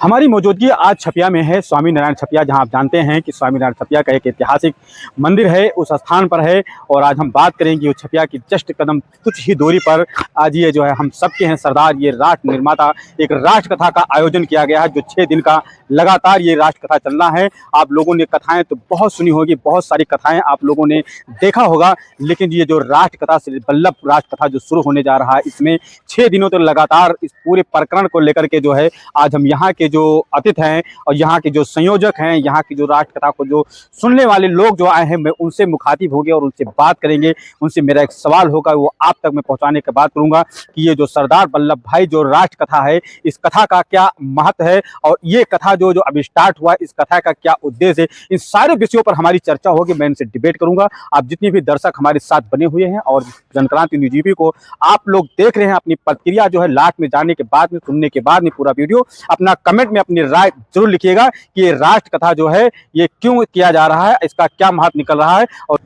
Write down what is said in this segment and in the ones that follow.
हमारी मौजूदगी आज छपिया में है। स्वामी नारायण छपिया, जहां आप जानते हैं कि स्वामी नारायण छपिया का एक ऐतिहासिक मंदिर है, उस स्थान पर है। और आज हम बात करेंगे वो छपिया की जस्ट कदम कुछ ही दूरी पर आज ये जो है हम सबके हैं सरदार, ये राष्ट्र निर्माता, एक राष्ट्र कथा का आयोजन किया गया है, जो 6 दिन का लगातार ये राष्ट्र कथा चलना है। आप लोगों ने कथाएं तो बहुत सुनी होगी, बहुत सारी कथाएं आप लोगों ने देखा होगा, लेकिन ये जो राष्ट्र कथा श्री वल्लभ राष्ट्र कथा जो शुरू होने जा रहा है, इसमें 6 दिनों तक लगातार इस पूरे प्रकरण को लेकर के जो है आज हम यहाँ के जो अतिथि हैं और यहाँ के जो संयोजक हैं, यहाँ की जो राष्ट्र कथा को जो सुनने वाले लोग जो आए हैं, मैं उनसे मुखातिब होंगे और उनसे बात करेंगे। उनसे मेरा एक सवाल होगा, वो आप तक मैं पहुँचाने की बात करूँगा कि ये जो सरदार वल्लभ भाई जो राष्ट्र कथा है, इस कथा का क्या महत्व है और ये कथा जो अभी स्टार्ट हुआ, इस कथा का क्या उद्देश्य है, इन सारे विषयों पर हमारी चर्चा होगी। मैं इनसे डिबेट करूंगा। आप जितने भी दर्शक हमारे साथ बने हुए हैं और जनक्रांति न्यूज़ यूपी को आप लोग देख रहे हैं, अपनी प्रतिक्रिया जो है लास्ट में जाने के बाद में, सुनने के बाद में पूरा वीडियो अपना कमेंट में अपनी राय जरूर लिखिएगा कि ये राष्ट्र कथा जो है ये क्यों किया जा रहा है, इसका क्या महत्व निकल रहा है। और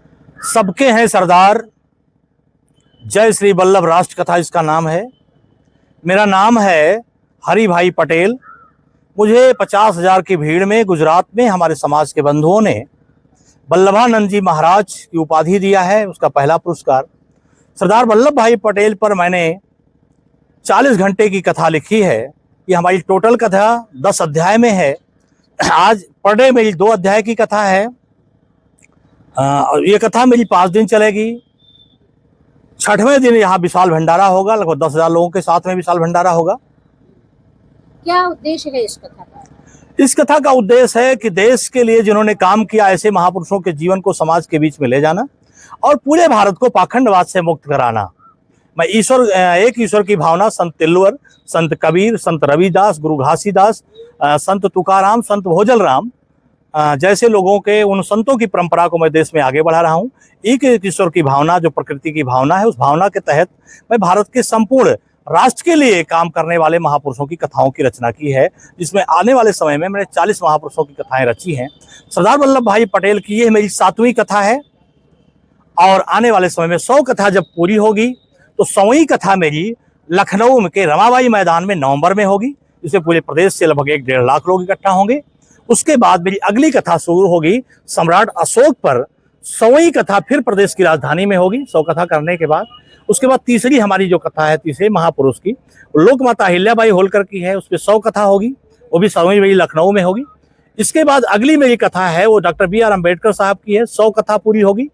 सबके हैं सरदार, जय श्री वल्लभ राष्ट्र कथा इसका नाम है। मेरा नाम है हरि भाई पटेल। मुझे 50,000 की भीड़ में गुजरात में हमारे समाज के बंधुओं ने वल्लभानंद जी महाराज की उपाधि दिया है, उसका पहला पुरस्कार। सरदार वल्लभ भाई पटेल पर मैंने 40 घंटे की कथा लिखी है। ये हमारी टोटल कथा 10 अध्याय में है। आज पर डे मेरी 2 अध्याय की कथा है। ये कथा मेरी 5 दिन चलेगी। 6वें दिन यहाँ विशाल भंडारा होगा, लगभग 10,000 लोगों के साथ में विशाल भंडारा होगा। क्या उद्देश्य है इस कथा का? इस कथा का उद्देश्य है कि देश के लिए जिन्होंने काम किया, ऐसे महापुरुषों के जीवन को समाज के बीच में ले जाना और पूरे भारत को पाखंडवाद से मुक्त कराना। मैं एक ईश्वर की भावना संत तिल्वर, संत कबीर, संत रविदास, गुरु घासीदास, संत तुकाराम, संत भोजल राम जैसे लोगों के, उन संतों की परंपरा को मैं देश में आगे बढ़ा रहा हूँ। एक ईश्वर की भावना जो प्रकृति की भावना है, उस भावना के तहत मैं भारत के संपूर्ण राष्ट्र के लिए काम करने वाले महापुरुषों की कथाओं की रचना की है, जिसमें आने वाले समय में मैंने 40 महापुरुषों की कथाएं रची हैं। सरदार वल्लभ भाई पटेल की ये मेरी 7वीं कथा है और आने वाले समय में 100 कथा जब पूरी होगी तो 100वीं कथा मेरी लखनऊ के रमाबाई मैदान में नवंबर में होगी। इसमें पूरे प्रदेश से लगभग 1-1.5 लाख लोग इकट्ठा होंगे। उसके बाद मेरी अगली कथा शुरू होगी सम्राट अशोक पर। 100वीं कथा फिर प्रदेश की राजधानी में होगी 100 कथा करने के बाद। उसके बाद तीसरी हमारी जो कथा है, तीसरे महापुरुष की, लोकमाता अहिल्याबाई होलकर की है, उस पर 100 कथा होगी, वो भी 100वीं मेरी लखनऊ में होगी। इसके बाद अगली मेरी कथा है वो डॉक्टर B.R. अम्बेडकर साहब की है, 100 कथा पूरी होगी।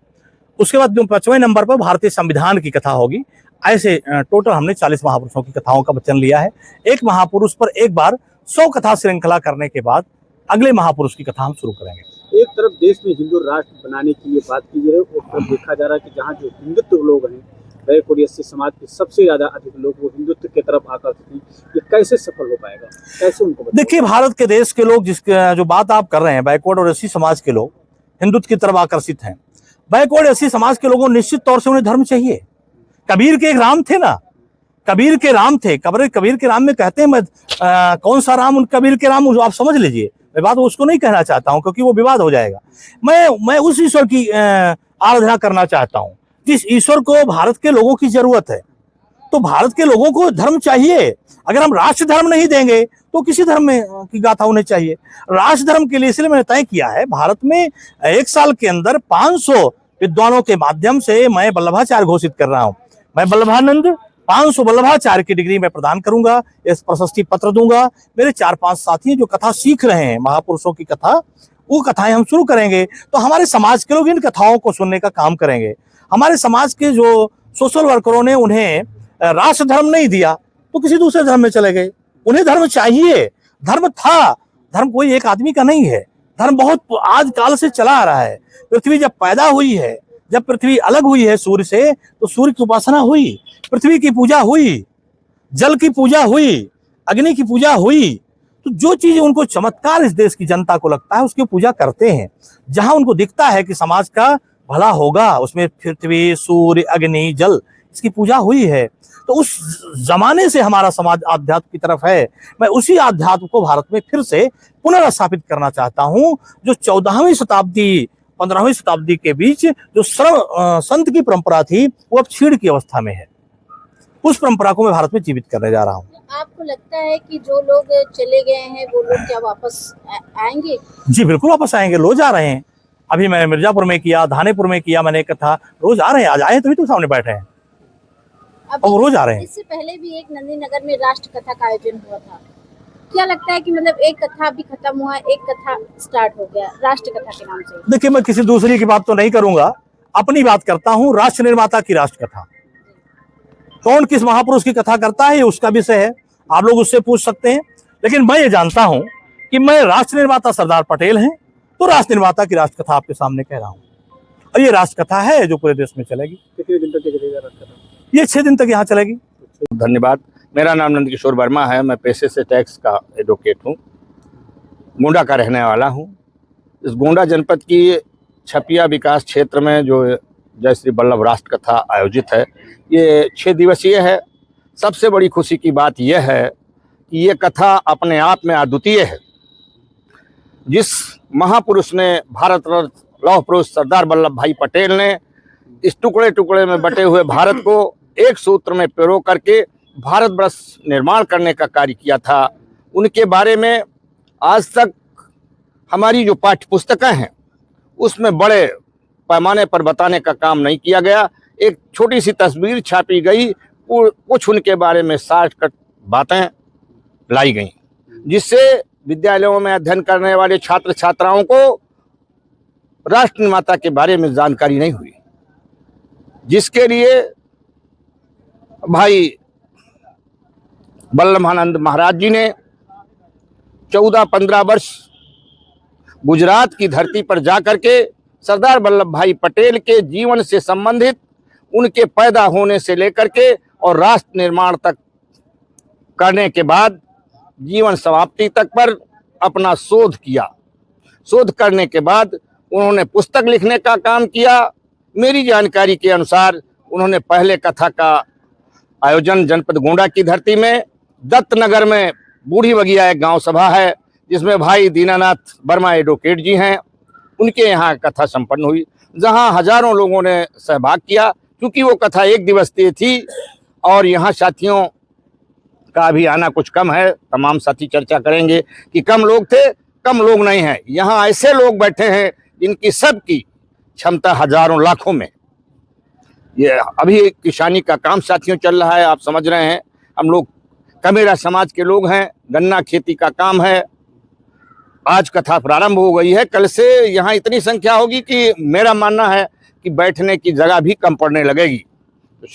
उसके बाद 5वें नंबर पर भारतीय संविधान की कथा होगी। ऐसे टोटल हमने 40 महापुरुषों की कथाओं का वचन लिया है। एक महापुरुष पर एक बार 100 कथा श्रृंखला करने के बाद अगले महापुरुष की कथा हम शुरू करेंगे। एक तरफ देश में हिंदू राष्ट्र बनाने की ये बात की है, एक तरफ देखा जा रहा है कि जहाँ जो हिंदुत्व लोग हैं, बैकवर्ड एससी समाज के सबसे ज्यादा अधिक लोग वो हिंदुत्व की तरफ आकर्षित हैं। ये कैसे सफल हो पाएगा, कैसे उनको देखिए, भारत के देश के लोग, जिसके जो बात आप कर रहे हैं, बैकवर्ड और एससी समाज के लोग हिंदुत्व की तरफ आकर्षित हैं। बैकवर्ड एससी समाज के लोगों निश्चित तौर से उन्हें धर्म चाहिए। कबीर के एक राम थे ना, कबीर के राम थे। कबीर के राम में कहते हैं, मैं कौन सा राम, उन कबीर के राम, आप समझ लीजिए। मैं बात उसको नहीं कहना चाहता हूं क्योंकि वो विवाद हो जाएगा। मैं उस ईश्वर की आराधना करना चाहता हूं जिस ईश्वर को भारत के लोगों की जरूरत है। तो भारत के लोगों को धर्म चाहिए। अगर हम राष्ट्र धर्म नहीं देंगे तो किसी धर्म में की गाथा उन्हें चाहिए। राष्ट्र धर्म के लिए इसलिए मैंने तय किया है, भारत में 1 साल के अंदर 500 विद्वानों के माध्यम से मैं वल्लभाचार्य घोषित कर रहा हूं। मैं वल्लभानंद 500 वल्लभाचार्य की डिग्री में प्रदान करूंगा, इस प्रशस्ति पत्र दूंगा। मेरे 4-5 साथी जो कथा सीख रहे हैं महापुरुषों की कथा, वो कथाएं हम शुरू करेंगे। तो हमारे समाज के लोग इन कथाओं को सुनने का काम करेंगे। हमारे समाज के जो सोशल वर्करों ने उन्हें राष्ट्र धर्म नहीं दिया तो किसी दूसरे धर्म में चले गए। उन्हें धर्म चाहिए। धर्म था, धर्म कोई एक आदमी का नहीं है। धर्म बहुत आज काल से चला आ रहा है। पृथ्वी जब पैदा हुई है, जब पृथ्वी अलग हुई है सूर्य से, तो सूर्य की उपासना हुई, पृथ्वी की पूजा हुई, जल की पूजा हुई, अग्नि की पूजा हुई। तो जो चीज उनको चमत्कार इस देश की जनता को लगता है उसकी पूजा करते हैं। जहां उनको दिखता है कि समाज का भला होगा, उसमें पृथ्वी, सूर्य, अग्नि, जल, इसकी पूजा हुई है। तो उस जमाने से हमारा समाज आध्यात्म की तरफ है। मैं उसी आध्यात्म को भारत में फिर से पुनर्स्थापित करना चाहता हूं, जो 14वीं शताब्दी 15वीं शताब्दी के बीच जो संत की परंपरा थी वो अब छीड़ की अवस्था में है। उस परंपरा को मैं भारत में जीवित करने जा रहा हूँ। आपको लगता है कि जो लोग चले गए हैं वो लोग क्या वापस आएंगे? जी बिल्कुल वापस आएंगे, रोज आ रहे हैं। अभी मैं मिर्जापुर में किया, धानेपुर में किया मैंने कथा, रोज आ रहे हैं। आज आए तभी तो सामने बैठे हैं और वो रोज आ रहे हैं। इससे पहले भी एक नंदी नगर में राष्ट्र कथा का आयोजन हुआ था। क्या लगता है कि मतलब एक कथा भी खत्म हुआ, एक कथा स्टार्ट हो गया राष्ट्र कथा के नाम से? देखिए, मैं किसी दूसरी की बात तो नहीं करूंगा, अपनी बात करता हूँ। राष्ट्र निर्माता की राष्ट्र कथा, कौन किस महापुरुष की कथा करता है ये उसका विषय है, आप लोग उससे पूछ सकते हैं। लेकिन मैं ये जानता हूं कि मैं राष्ट्र निर्माता सरदार पटेल हैं, तो राष्ट्र निर्माता की राष्ट्र कथा आपके सामने कह रहा हूं, और ये राष्ट्र कथा है जो पूरे देश में चलेगी। कितने दिन तक चलेगा राष्ट्र कथा? ये 6 दिन तक यहाँ चलेगी। धन्यवाद। मेरा नाम नंदकिशोर वर्मा है। मैं पेशे से टैक्स का एडवोकेट हूँ, गोंडा का रहने वाला हूँ। इस गोंडा जनपद की छपिया विकास क्षेत्र में जो जय श्री वल्लभ राष्ट्र कथा आयोजित है, ये 6 दिवसीय है। सबसे बड़ी खुशी की बात यह है कि ये कथा अपने आप में अद्वितीय है। जिस महापुरुष ने, भारत रत्न लौह पुरुष सरदार वल्लभ भाई पटेल ने इस टुकड़े टुकड़े में बटे हुए भारत को एक सूत्र में पिरो करके भारतवर्ष निर्माण करने का कार्य किया था, उनके बारे में आज तक हमारी जो पाठ्य पुस्तकें हैं उसमें बड़े पैमाने पर बताने का काम नहीं किया गया। एक छोटी सी तस्वीर छापी गई, कुछ उनके बारे में शॉर्टकट बातें लाई गई, जिससे विद्यालयों में अध्ययन करने वाले छात्र छात्राओं को राष्ट्र निर्माता के बारे में जानकारी नहीं हुई, जिसके लिए भाई वल्लभानंद महाराज जी ने 14-15 वर्ष गुजरात की धरती पर जाकर के सरदार वल्लभ भाई पटेल के जीवन से संबंधित, उनके पैदा होने से लेकर के और राष्ट्र निर्माण तक करने के बाद जीवन समाप्ति तक पर अपना शोध किया। शोध करने के बाद उन्होंने पुस्तक लिखने का काम किया। मेरी जानकारी के अनुसार उन्होंने पहले कथा का आयोजन जनपद गोंडा की धरती में दत्तनगर में बूढ़ी बगिया एक गांव सभा है, जिसमें भाई दीनानाथ वर्मा एडवोकेट जी हैं, उनके यहाँ कथा संपन्न हुई, जहां हजारों लोगों ने सहभाग किया। क्योंकि वो कथा 1 दिवसीय थी और यहाँ साथियों का भी आना कुछ कम है, तमाम साथी चर्चा करेंगे कि कम लोग थे, कम लोग नहीं हैं। यहाँ ऐसे लोग बैठे हैं जिनकी सबकी क्षमता हजारों लाखों में। ये अभी किसानी का काम साथियों चल रहा है, आप समझ रहे हैं। हम लोग कमेरा समाज के लोग हैं, गन्ना खेती का काम है। आज कथा प्रारंभ हो गई है, कल से यहाँ इतनी संख्या होगी कि मेरा मानना है कि बैठने की जगह भी कम पड़ने लगेगी। तो